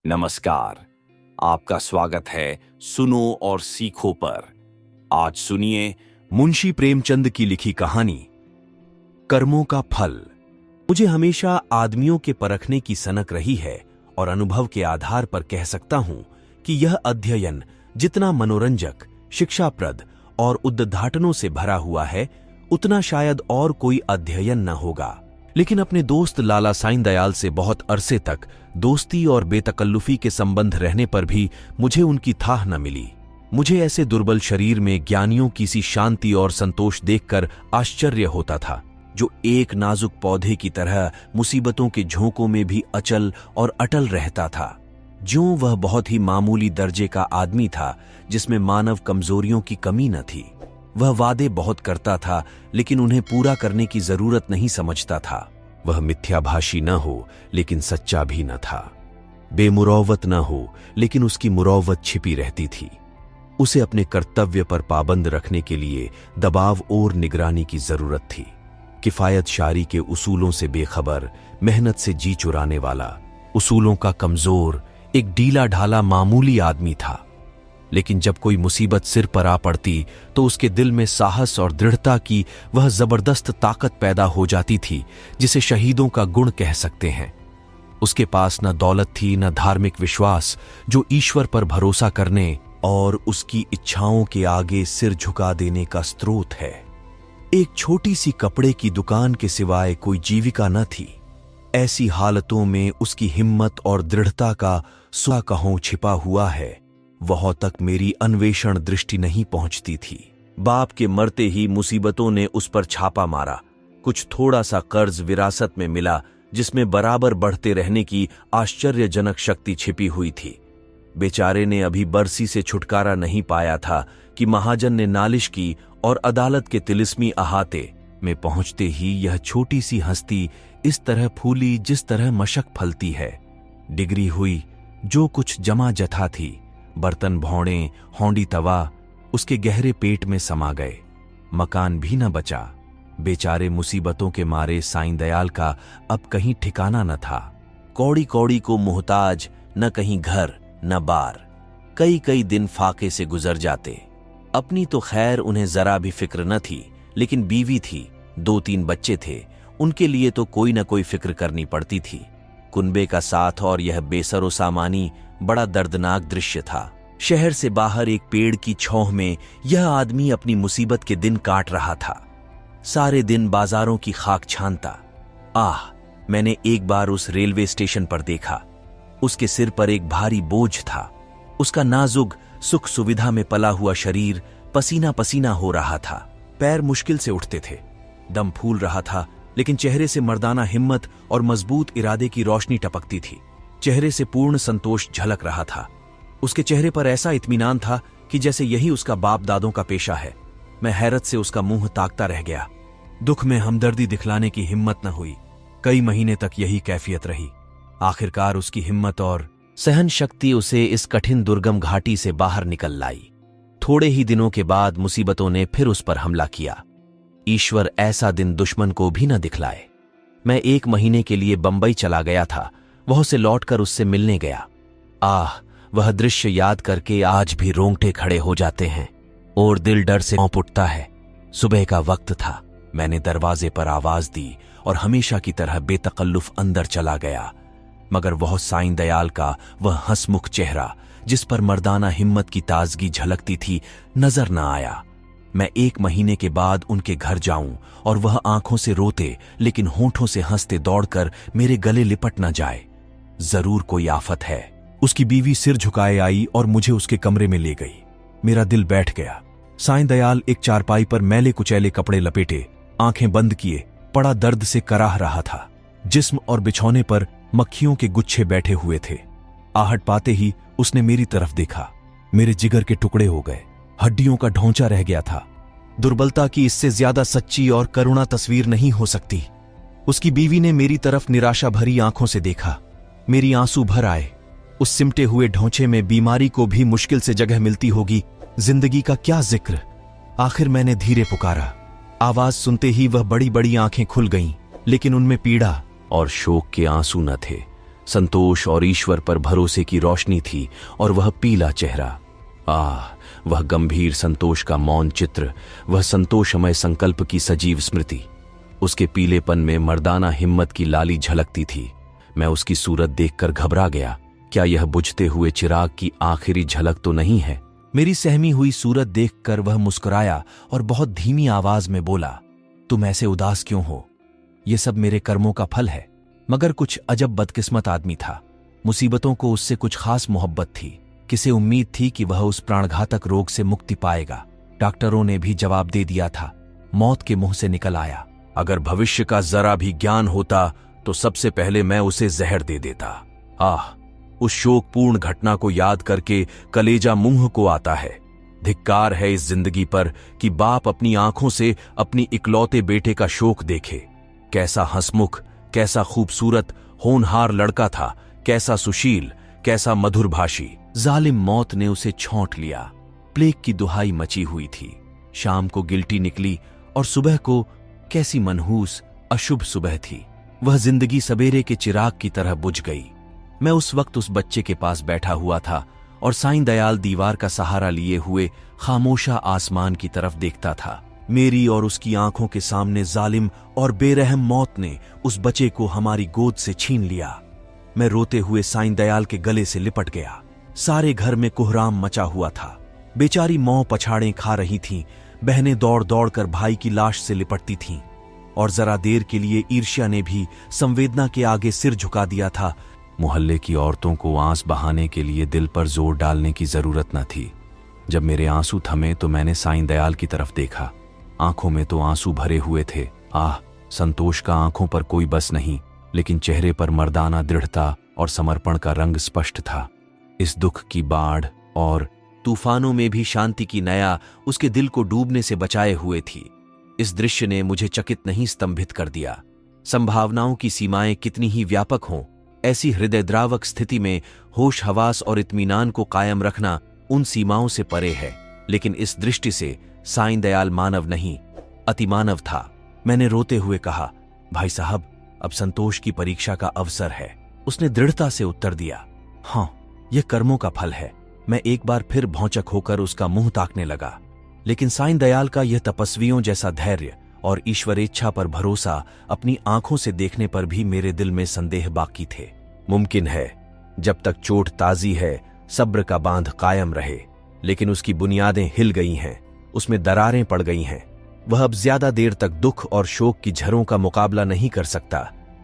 नमस्कार। आपका स्वागत है सुनो और सीखो पर। आज सुनिए मुंशी प्रेमचंद की लिखी कहानी कर्मों का फल। मुझे हमेशा आदमियों के परखने की सनक रही है और अनुभव के आधार पर कह सकता हूं कि यह अध्ययन जितना मनोरंजक, शिक्षाप्रद और उद्घाटनों से भरा हुआ है, उतना शायद और कोई अध्ययन न होगा। लेकिन अपने दोस्त लाला साईं दयाल से बहुत अरसे तक दोस्ती और बेतकल्लुफी के संबंध रहने पर भी मुझे उनकी थाह न मिली। मुझे ऐसे दुर्बल शरीर में ज्ञानियों की सी शांति और संतोष देखकर आश्चर्य होता था, जो एक नाजुक पौधे की तरह मुसीबतों के झोंकों में भी अचल और अटल रहता था। ज्यों वह बहुत ही मामूली दर्जे का आदमी था, जिसमें मानव कमजोरियों की कमी न थी। वह वादे बहुत करता था, लेकिन उन्हें पूरा करने की जरूरत नहीं समझता था। वह मिथ्याभाषी न हो, लेकिन सच्चा भी न था। बेमुरौवत न हो, लेकिन उसकी मुरौवत छिपी रहती थी। उसे अपने कर्तव्य पर पाबंद रखने के लिए दबाव और निगरानी की जरूरत थी। किफायत शारी के उसूलों से बेखबर, मेहनत से जी चुराने वाला, उसूलों का कमजोर, एक ढीला ढाला मामूली आदमी था। लेकिन जब कोई मुसीबत सिर पर आ पड़ती तो उसके दिल में साहस और दृढ़ता की वह जबरदस्त ताकत पैदा हो जाती थी, जिसे शहीदों का गुण कह सकते हैं। उसके पास न दौलत थी, न धार्मिक विश्वास, जो ईश्वर पर भरोसा करने और उसकी इच्छाओं के आगे सिर झुका देने का स्रोत है। एक छोटी सी कपड़े की दुकान के सिवाय कोई जीविका न थी। ऐसी हालतों में उसकी हिम्मत और दृढ़ता का स्वा कहों छिपा हुआ है, वहां तक मेरी अन्वेषण दृष्टि नहीं पहुंचती थी। बाप के मरते ही मुसीबतों ने उस पर छापा मारा। कुछ थोड़ा सा कर्ज विरासत में मिला, जिसमें बराबर बढ़ते रहने की आश्चर्यजनक शक्ति छिपी हुई थी। बेचारे ने अभी बरसी से छुटकारा नहीं पाया था कि महाजन ने नालिश की और अदालत के तिलिस्मी अहाते में पहुंचते ही यह छोटी सी हस्ती इस तरह फूली जिस तरह मशक फलती है। डिग्री हुई, जो कुछ जमा जथा थी, बर्तन भौड़े, हौंडी तवा, उसके गहरे पेट में समा गए। मकान भी न बचा। बेचारे मुसीबतों के मारे साईं दयाल का अब कहीं ठिकाना न था। कौड़ी कौड़ी को मुहताज, न कहीं घर न बार। कई कई दिन फाके से गुजर जाते। अपनी तो खैर उन्हें जरा भी फिक्र न थी, लेकिन बीवी थी, 2-3 बच्चे थे, उनके लिए तो कोई न कोई फिक्र करनी पड़ती थी। कुनबे का साथ और यह बेसरो सामानी बड़ा दर्दनाक दृश्य था। शहर से बाहर एक पेड़ की छांव में यह आदमी अपनी मुसीबत के दिन काट रहा था। सारे दिन बाजारों की खाक छानता। मैंने एक बार उस रेलवे स्टेशन पर देखा। उसके सिर पर एक भारी बोझ था। उसका नाजुक सुख सुविधा में पला हुआ शरीर पसीना पसीना हो रहा था। पैर मुश्किल से उठते थे। दम फूल रहा था, लेकिन चेहरे से मर्दाना हिम्मत और मजबूत इरादे की रोशनी टपकती थी। चेहरे से पूर्ण संतोष झलक रहा था। उसके चेहरे पर ऐसा इत्मीनान था कि जैसे यही उसका बाप दादों का पेशा है। मैं हैरत से उसका मुंह ताकता रह गया। दुख में हमदर्दी दिखलाने की हिम्मत न हुई। कई महीने तक यही कैफियत रही। आखिरकार उसकी हिम्मत और सहन शक्ति उसे इस कठिन दुर्गम घाटी से बाहर निकल लाई। थोड़े ही दिनों के बाद मुसीबतों ने फिर उस पर हमला किया। ईश्वर ऐसा दिन दुश्मन को भी न दिखलाए। मैं 1 महीने के लिए बंबई चला गया था। वहां से लौटकर उससे मिलने गया। वह दृश्य याद करके आज भी रोंगटे खड़े हो जाते हैं और दिल डर से कांप उठता है। सुबह का वक्त था। मैंने दरवाजे पर आवाज दी और हमेशा की तरह बेतकल्लुफ अंदर चला गया, मगर वह साईं दयाल का वह हंसमुख चेहरा, जिस पर मर्दाना हिम्मत की ताजगी झलकती थी, नजर न आया। मैं 1 महीने के बाद उनके घर जाऊं और वह आंखों से रोते लेकिन होठों से हंसते दौड़कर मेरे गले लिपट न जाए। जरूर कोई आफत है। उसकी बीवी सिर झुकाए आई और मुझे उसके कमरे में ले गई। मेरा दिल बैठ गया। साईं दयाल एक चारपाई पर मैले कुचैले कपड़े लपेटे, आंखें बंद किए, बड़ा दर्द से कराह रहा था। जिस्म और बिछौने पर मक्खियों के गुच्छे बैठे हुए थे। आहट पाते ही उसने मेरी तरफ देखा। मेरे जिगर के टुकड़े हो गए। हड्डियों का ढांचा रह गया था। दुर्बलता की इससे ज्यादा सच्ची और करुणा तस्वीर नहीं हो सकती। उसकी बीवी ने मेरी तरफ निराशा भरी आंखों से देखा। मेरी आंसू भर आए। उस सिमटे हुए ढांचे में बीमारी को भी मुश्किल से जगह मिलती होगी, जिंदगी का क्या जिक्र। आखिर मैंने धीरे पुकारा। आवाज सुनते ही वह बड़ी बड़ी आंखें खुल गईं, लेकिन उनमें पीड़ा और शोक के आंसू न थे, संतोष और ईश्वर पर भरोसे की रोशनी थी और वह पीला चेहरा। वह गंभीर संतोष का मौन चित्र, वह संतोषमय संकल्प की सजीव स्मृति। उसके पीलेपन में मर्दाना हिम्मत की लाली झलकती थी। मैं उसकी सूरत देखकर घबरा गया। क्या यह बुझते हुए चिराग की आखिरी झलक तो नहीं है? मेरी सहमी हुई सूरत देखकर वह मुस्कुराया और बहुत धीमी आवाज में बोला, तुम ऐसे उदास क्यों हो? ये सब मेरे कर्मों का फल है। मगर कुछ अजब बदकिस्मत आदमी था। मुसीबतों को उससे कुछ खास मोहब्बत थी। किसे उम्मीद थी कि वह उस प्राणघातक रोग से मुक्ति पाएगा। डॉक्टरों ने भी जवाब दे दिया था। मौत के मुंह से निकल आया, अगर भविष्य का जरा भी ज्ञान होता तो सबसे पहले मैं उसे जहर दे देता। उस शोकपूर्ण घटना को याद करके कलेजा मुंह को आता है। धिक्कार है इस जिंदगी पर कि बाप अपनी आंखों से अपनी इकलौते बेटे का शोक देखे। कैसा हंसमुख, कैसा खूबसूरत होनहार लड़का था, कैसा सुशील, कैसा मधुरभाषी। जालिम मौत ने उसे छौंट लिया। प्लेग की दुहाई मची हुई थी। शाम को गिल्टी निकली और सुबह को कैसी मनहूस अशुभ सुबह थी। वह जिंदगी सवेरे के चिराग की तरह बुझ गई। मैं उस वक्त उस बच्चे के पास बैठा हुआ था और साईं दयाल दीवार का सहारा लिए हुए खामोशा आसमान की तरफ देखता था। मेरी और उसकी आंखों के सामने जालिम और बेरहम मौत ने उस बच्चे को हमारी गोद से छीन लिया। मैं रोते हुए साईं दयाल के गले से लिपट गया। सारे घर में कोहराम मचा हुआ था। बेचारी मौ पछाड़ें खा रही थीं। बहनें दौड़ दौड़ कर भाई की लाश से लिपटती थीं और जरा देर के लिए ईर्ष्या ने भी संवेदना के आगे सिर झुका दिया था। मोहल्ले की औरतों को आंस बहाने के लिए दिल पर जोर डालने की जरूरत न थी। जब मेरे आंसू थमे तो मैंने साईं दयाल की तरफ देखा। आंखों में तो आंसू भरे हुए थे। संतोष का आंखों पर कोई बस नहीं, लेकिन चेहरे पर मर्दाना दृढ़ता और समर्पण का रंग स्पष्ट था। इस दुख की बाढ़ और तूफानों में भी शांति की नया उसके दिल को डूबने से बचाए हुए थी। इस दृश्य ने मुझे चकित नहीं स्तंभित कर दिया। संभावनाओं की सीमाएं कितनी ही व्यापक हों, ऐसी हृदयद्रावक स्थिति में होश हवास और इत्मीनान को कायम रखना उन सीमाओं से परे है। लेकिन इस दृष्टि से साईं दयाल मानव नहीं, अतिमानव था। मैंने रोते हुए कहा, भाई साहब, अब संतोष की परीक्षा का अवसर है। उसने दृढ़ता से उत्तर दिया, हाँ, यह कर्मों का फल है। मैं एक बार फिर भौचक होकर उसका मुंह ताकने लगा। लेकिन साईं दयाल का यह तपस्वियों जैसा धैर्य और ईश्वरेच्छा पर भरोसा अपनी आंखों से देखने पर भी मेरे दिल में संदेह बाकी थे। मुमकिन है जब तक चोट ताजी है सब्र का बांध कायम रहे, लेकिन उसकी बुनियादें हिल गई हैं, उसमें दरारें पड़ गई हैं। वह अब ज्यादा देर तक दुख और शोक की झरों का मुकाबला नहीं कर सकता।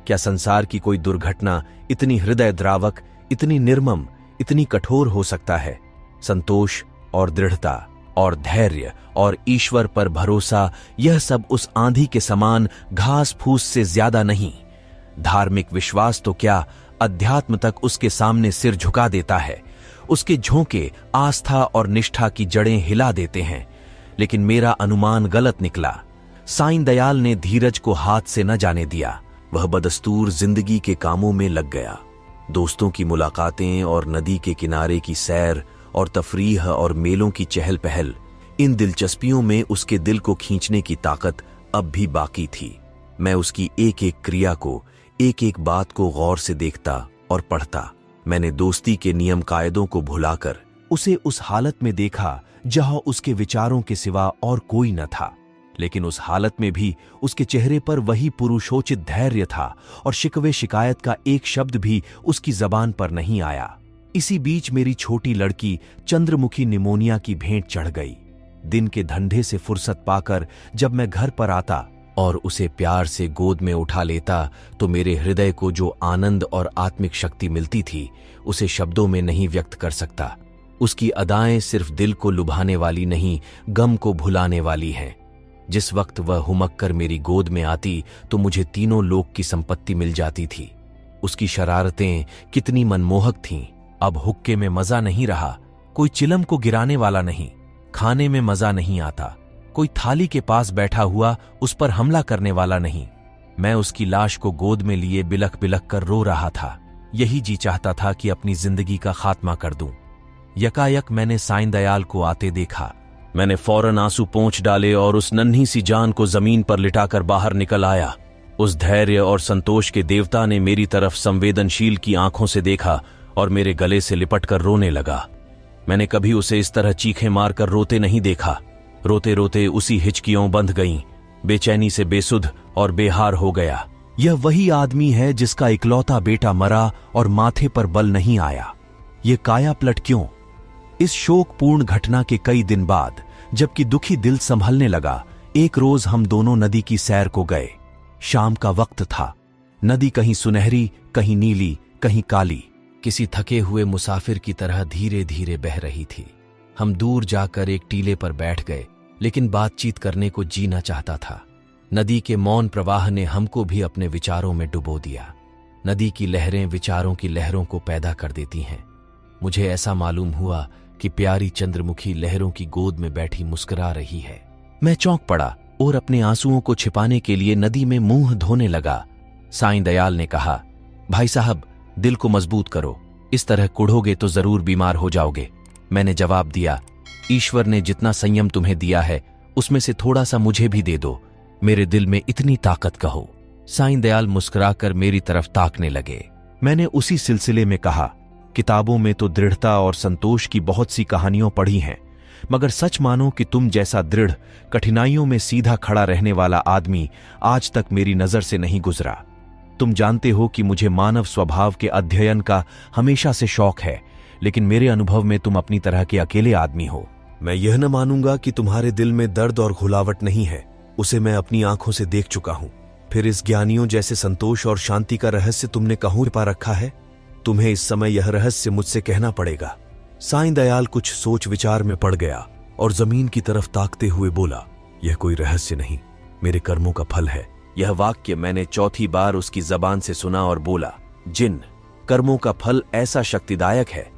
क्या संसार की कोई दुर्घटना इतनी हृदयद्रावक, इतनी निर्मम, इतनी कठोर हो सकता है? संतोष और दृढ़ता और धैर्य और ईश्वर पर भरोसा, यह सब उस आंधी के समान घास फूस से ज्यादा नहीं। धार्मिक विश्वास तो क्या, अध्यात्म तक उसके सामने सिर झुका देता है। उसके झोंके आस्था और निष्ठा की जड़ें हिला देते हैं। लेकिन मेरा अनुमान गलत निकला। साईं दयाल ने धीरज को हाथ से न जाने दिया। वह बदस्तूर जिंदगी के कामों में लग गया। दोस्तों की मुलाकातें और नदी के किनारे की सैर और तफरीह और मेलों की चहल पहल, इन दिलचस्पियों में उसके दिल को खींचने की ताकत अब भी बाकी थी। मैं उसकी एक एक क्रिया को, एक एक बात को गौर से देखता और पढ़ता। मैंने दोस्ती के नियम कायदों को भुलाकर उसे उस हालत में देखा जहां उसके विचारों के सिवा और कोई न था। लेकिन उस हालत में भी उसके चेहरे पर वही पुरुषोचित धैर्य था और शिकवे शिकायत का एक शब्द भी उसकी जबान पर नहीं आया। इसी बीच मेरी छोटी लड़की चंद्रमुखी निमोनिया की भेंट चढ़ गई। दिन के धंधे से फुर्सत पाकर जब मैं घर पर आता और उसे प्यार से गोद में उठा लेता तो मेरे हृदय को जो आनंद और आत्मिक शक्ति मिलती थी, उसे शब्दों में नहीं व्यक्त कर सकता। उसकी अदाएं सिर्फ दिल को लुभाने वाली नहीं, गम को भुलाने वाली हैं। जिस वक्त वह हुमक कर मेरी गोद में आती तो मुझे तीनों लोक की संपत्ति मिल जाती थी। उसकी शरारतें कितनी मनमोहक थीं। अब हुक्के में मजा नहीं रहा, कोई चिलम को गिराने वाला नहीं। खाने में मजा नहीं आता, कोई थाली के पास बैठा हुआ उस पर हमला करने वाला नहीं। मैं उसकी लाश को गोद में लिए बिलख बिलख कर रो रहा था। यही जी चाहता था कि अपनी जिंदगी का खात्मा कर दूं। यकायक मैंने साईं दयाल को आते देखा। मैंने फौरन आंसू पोंछ डाले और उस नन्ही सी जान को जमीन पर लिटाकर बाहर निकल आया। उस धैर्य और संतोष के देवता ने मेरी तरफ संवेदनशील की आंखों से देखा और मेरे गले से लिपटकर रोने लगा। मैंने कभी उसे इस तरह चीखें मारकर रोते नहीं देखा। रोते रोते उसी हिचकियों बंध गईं, बेचैनी से बेसुध और बेहार हो गया। यह वही आदमी है जिसका इकलौता बेटा मरा और माथे पर बल नहीं आया। ये काया पलट क्यों? इस शोकपूर्ण घटना के कई दिन बाद, जबकि दुखी दिल संभलने लगा, एक रोज हम दोनों नदी की सैर को गए। शाम का वक्त था। नदी कहीं सुनहरी, कहीं नीली, कहीं काली, किसी थके हुए मुसाफिर की तरह धीरे धीरे बह रही थी। हम दूर जाकर एक टीले पर बैठ गए, लेकिन बातचीत करने को जी न चाहता था। नदी के मौन प्रवाह ने हमको भी अपने विचारों में डुबो दिया। नदी की लहरें विचारों की लहरों को पैदा कर देती हैं। मुझे ऐसा मालूम हुआ कि प्यारी चंद्रमुखी लहरों की गोद में बैठी मुस्कुरा रही है। मैं चौंक पड़ा और अपने आंसुओं को छिपाने के लिए नदी में मुंह धोने लगा। साईं दयाल ने कहा, भाई साहब, दिल को मजबूत करो, इस तरह कुढ़ोगे तो जरूर बीमार हो जाओगे। मैंने जवाब दिया, ईश्वर ने जितना संयम तुम्हें दिया है उसमें से थोड़ा सा मुझे भी दे दो, मेरे दिल में इतनी ताकत कहो। साईं दयाल मुस्कुराकर मेरी तरफ ताकने लगे। मैंने उसी सिलसिले में कहा, किताबों में तो दृढ़ता और संतोष की बहुत सी कहानियां पढ़ी हैं, मगर सच मानो कि तुम जैसा दृढ़, कठिनाइयों में सीधा खड़ा रहने वाला आदमी आज तक मेरी नजर से नहीं गुजरा। तुम जानते हो कि मुझे मानव स्वभाव के अध्ययन का हमेशा से शौक है, लेकिन मेरे अनुभव में तुम अपनी तरह के अकेले आदमी हो। मैं यह न मानूंगा कि तुम्हारे दिल में दर्द और घुलावट नहीं है, उसे मैं अपनी आंखों से देख चुका हूं। फिर इस ज्ञानियों जैसे संतोष और शांति का रहस्य तुमने कहाँ छिपा रखा है? तुम्हें इस समय यह रहस्य मुझसे कहना पड़ेगा। साईं दयाल कुछ सोच विचार में पड़ गया और जमीन की तरफ ताकते हुए बोला, यह कोई रहस्य नहीं, मेरे कर्मों का फल है। यह वाक्य मैंने चौथी बार उसकी जबान से सुना और बोला, जिन कर्मों का फल ऐसा शक्तिदायक है,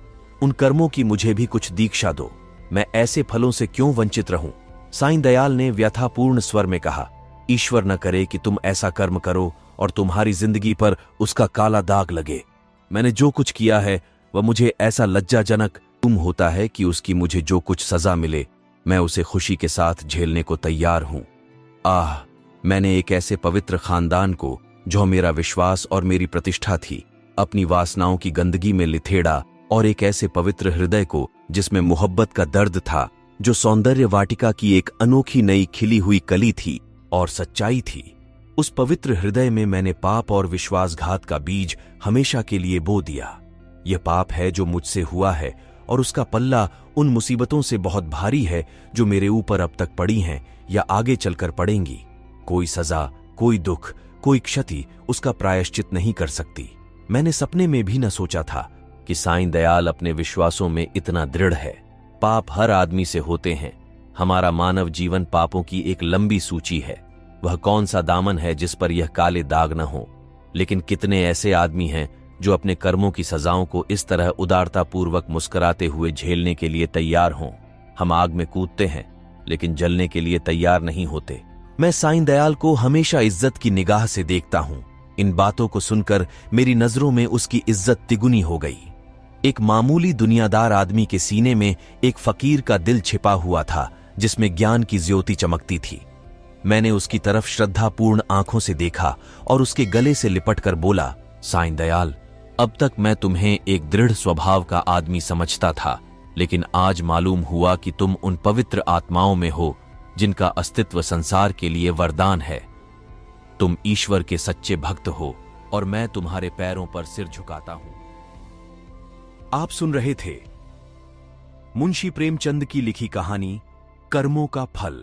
उन कर्मों की मुझे भी कुछ दीक्षा दो, मैं ऐसे फलों से क्यों वंचित रहूं? साईं दयाल ने व्यथापूर्ण स्वर में कहा, ईश्वर न करे कि तुम ऐसा कर्म करो और तुम्हारी जिंदगी पर उसका काला दाग लगे। मैंने जो कुछ किया है वह मुझे ऐसा लज्जाजनक तुम होता है कि उसकी मुझे जो कुछ सजा मिले, मैं उसे खुशी के साथ झेलने को तैयार हूं। आह, मैंने एक ऐसे पवित्र खानदान को, जो मेरा विश्वास और मेरी प्रतिष्ठा थी, अपनी वासनाओं की गंदगी में लिथेड़ा, और एक ऐसे पवित्र हृदय को जिसमें मोहब्बत का दर्द था, जो सौंदर्य वाटिका की एक अनोखी नई खिली हुई कली थी और सच्चाई थी। उस पवित्र हृदय में मैंने पाप और विश्वासघात का बीज हमेशा के लिए बो दिया। यह पाप है जो मुझसे हुआ है, और उसका पल्ला उन मुसीबतों से बहुत भारी है जो मेरे ऊपर अब तक पड़ी हैं या आगे चलकर पड़ेंगी। कोई सजा, कोई दुख, कोई क्षति उसका प्रायश्चित नहीं कर सकती। मैंने सपने में भी न सोचा था कि साईं दयाल अपने विश्वासों में इतना दृढ़ है। पाप हर आदमी से होते हैं। हमारा मानव जीवन पापों की एक लंबी सूची है। वह कौन सा दामन है जिस पर यह काले दाग न हो? लेकिन कितने ऐसे आदमी हैं जो अपने कर्मों की सजाओं को इस तरह उदारतापूर्वक मुस्कुराते हुए झेलने के लिए तैयार हों। हम आग में कूदते हैं, लेकिन जलने के लिए तैयार नहीं होते। मैं साईं दयाल को हमेशा इज्जत की निगाह से देखता हूं। इन बातों को सुनकर मेरी नजरों में उसकी इज्जत तिगुनी हो गई। एक मामूली दुनियादार आदमी के सीने में एक फकीर का दिल छिपा हुआ था, जिसमें ज्ञान की ज्योति चमकती थी। मैंने उसकी तरफ श्रद्धापूर्ण आंखों से देखा और उसके गले से लिपटकर बोला, साईं दयाल, अब तक मैं तुम्हें एक दृढ़ स्वभाव का आदमी समझता था, लेकिन आज मालूम हुआ कि तुम उन पवित्र आत्माओं में हो जिनका अस्तित्व संसार के लिए वरदान है। तुम ईश्वर के सच्चे भक्त हो और मैं तुम्हारे पैरों पर सिर झुकाता हूं। आप सुन रहे थे मुंशी प्रेमचंद की लिखी कहानी कर्मों का फल।